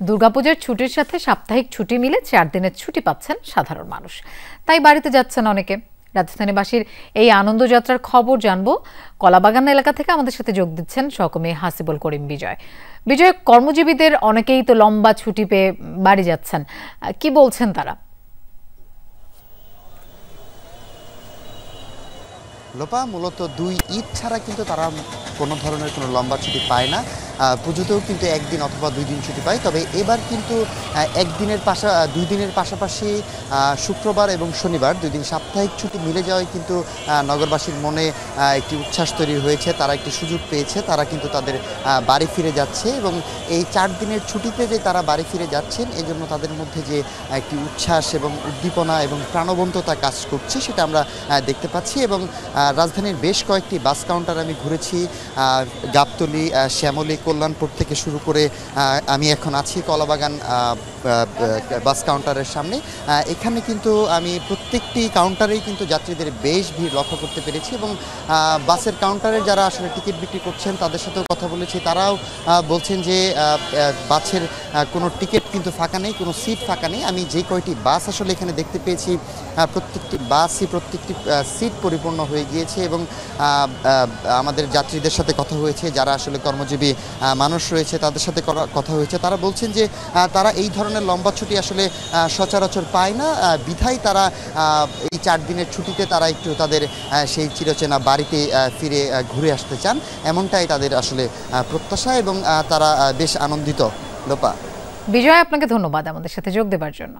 দুর্গাপূজার ছুটির সাথে সাপ্তাহিক ছুটি মিলে 4 দিনের ছুটি পাচ্ছেন সাধারণ মানুষ। তাই বাড়িতে যাচ্ছেন অনেকে। রাজধানীবাসীর এই আনন্দযাত্রার খবর জানবো। কলাবাগান এলাকা থেকে আমাদের সাথে যোগ দিচ্ছেন সহকর্মী হাসিবুল করিম বিজয়। বিজয়, কর্মজীবীদের অনেকেই তো লম্বা ছুটি পেয়ে বাড়ি যাচ্ছেন, কি বলছেন তারা? লোপা, মূলত 2 ঈদ ছাড়া কিন্তু তারা কোনো ধরনের কোনো লম্বা ছুটি পায় না। পুজোতেও কিন্তু 1 দিন অথবা 2 দিন ছুটি পায়। তবে এবার কিন্তু 2 দিনের পাশাপাশি শুক্রবার এবং শনিবার 2 দিন সাপ্তাহিক ছুটি মিলে যাওয়ায় কিন্তু নগরবাসীর মনে একটি উচ্ছ্বাস তৈরি হয়েছে। তারা একটি সুযোগ পেয়েছে, তারা কিন্তু তাদের বাড়ি ফিরে যাচ্ছে এবং এই 4 দিনের ছুটিতে যে তারা বাড়ি ফিরে যাচ্ছেন, এজন্য তাদের মধ্যে যে একটি উচ্ছ্বাস এবং উদ্দীপনা এবং প্রাণবন্ততা কাজ করছে সেটা আমরা দেখতে পাচ্ছি। এবং রাজধানীর বেশ কয়েকটি বাস কাউন্টার আমি ঘুরেছি, গাবতলী, শ্যামলী, কল্যাণপুর থেকে শুরু করে আমি এখন আছি কলাবাগান বাস কাউন্টারের সামনে। এখানে কিন্তু আমি প্রত্যেকটি কাউন্টারেই কিন্তু যাত্রীদের বেশ ভিড় লক্ষ্য করতে পেরেছি এবং বাসের কাউন্টারে যারা আসলে টিকিট বিক্রি করছেন তাদের সাথেও কথা বলেছি। তারাও বলছেন যে বাসের কোনো টিকিট কিন্তু ফাঁকা নেই, কোনো সিট ফাঁকা নেই। আমি যে কয়টি বাস আসলে এখানে দেখতে পেয়েছি, প্রত্যেকটি সিট পরিপূর্ণ হয়ে গিয়েছে এবং আমাদের যাত্রীদের সাথে কথা হয়েছে, যারা আসলে কর্মজীবী মানুষ রয়েছে তাদের সাথে কথা হয়েছে। তারা বলছেন যে তারা এই ধরনের লম্বা ছুটি আসলে সচরাচর পায় না, বিধায় তারা এই 4 দিনের ছুটিতে তারা একটু তাদের সেই চিরচেনা বাড়িতে ফিরে ঘুরে আসতে চান, এমনটাই তাদের আসলে প্রত্যাশা এবং তারা বেশ আনন্দিত। লোপা, বিজয়, আপনাকে ধন্যবাদ আমাদের সাথে যোগ দেওয়ার জন্য।